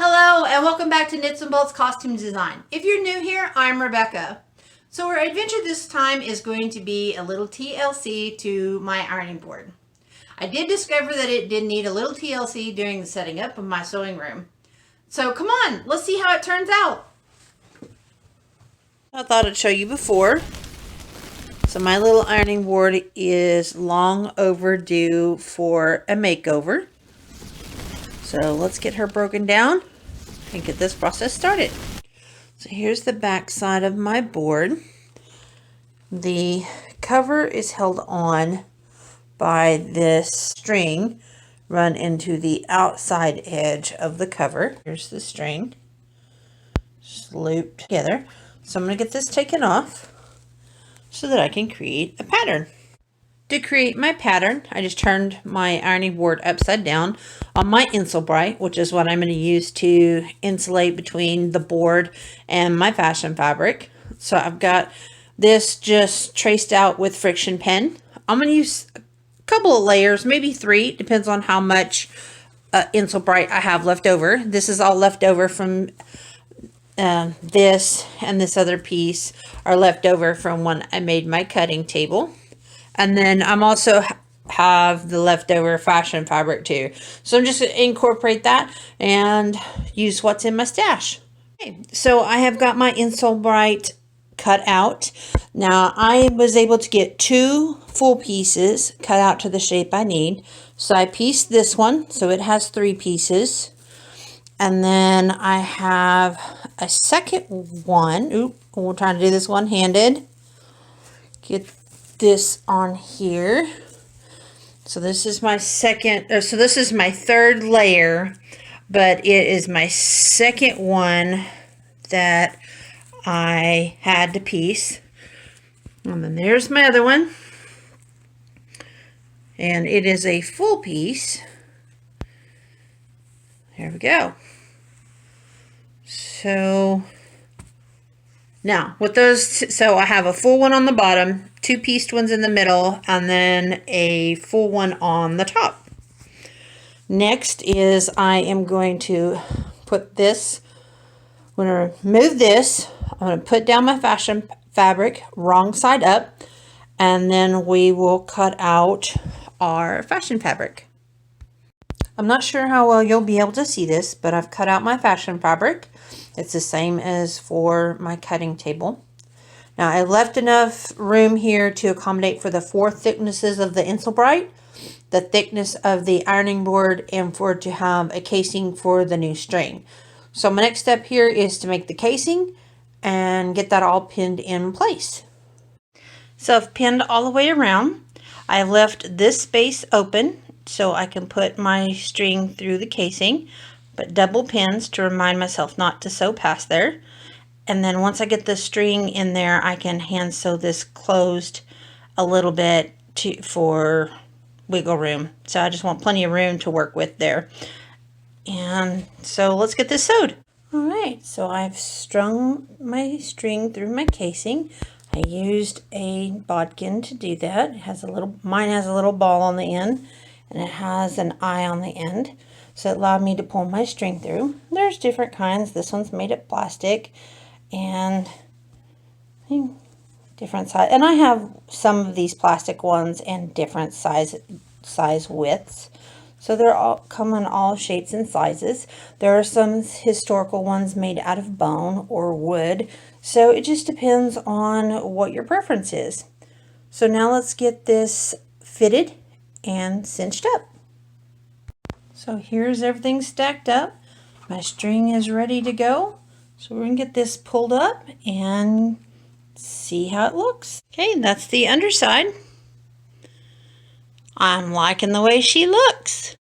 Hello and welcome back to Knits and Bolts Costume Design. If you're new here, I'm Rebecca. So our adventure this time is going to be a little TLC to my ironing board. I did discover that it did need a little TLC during the setting up of my sewing room. So come on, let's see how it turns out. I thought I'd show you before. So my little ironing board is long overdue for a makeover. So let's get her broken down and get this process started. So here's the back side of my board. The cover is held on by this string run into the outside edge of the cover. Here's the string, just looped together. So I'm going to get this taken off so that I can create a pattern. To create my pattern, I just turned my ironing board upside down on my Insulbright, which is what I'm going to use to insulate between the board and my fashion fabric. So I've got this just traced out with friction pen. I'm going to use a couple of layers, maybe 3, depends on how much Insulbright I have left over. This is all left over from this, and this other piece are left over from when I made my cutting table. And then I'm also have the leftover fashion fabric too. So I'm just going to incorporate that and use what's in my stash. Okay, so I have got my Insulbright cut out. Now I was able to get 2 full pieces cut out to the shape I need. So I pieced this one, so it has 3 pieces. And then I have a second one. Oop, we're trying to do this one-handed. Get this on here. So this is my this is my 3rd layer, but it is my 2nd one that I had to piece. And then there's my other one, and it is a full piece. There we go. So now with those, so I have a full one on the bottom, 2 pieced ones in the middle, and then a full one on the top. Next is I am going to put this, I'm going to move this, I'm going to put down my fashion fabric wrong side up, and then we will cut out our fashion fabric. I'm not sure how well you'll be able to see this, but I've cut out my fashion fabric. It's the same as for my cutting table. Now I left enough room here to accommodate for the 4 thicknesses of the Insulbright, the thickness of the ironing board, and for it to have a casing for the new string. So my next step here is to make the casing and get that all pinned in place. So I've pinned all the way around. I left this space open so I can put my string through the casing, but double pins to remind myself not to sew past there. And then once I get the string in there, I can hand sew this closed a little bit for wiggle room. So I just want plenty of room to work with there. And so let's get this sewed. All right, so I've strung my string through my casing. I used a bodkin to do that. It has mine has a little ball on the end, and it has an eye on the end. So it allowed me to pull my string through. There's different kinds. This one's made of plastic, and different size. And I have some of these plastic ones in different size widths. So they're all come in all shapes and sizes. There are some historical ones made out of bone or wood. So it just depends on what your preference is. So now let's get this fitted and cinched up. So here's everything stacked up. My string is ready to go. So we're going to get this pulled up and see how it looks. Okay, that's the underside. I'm liking the way she looks.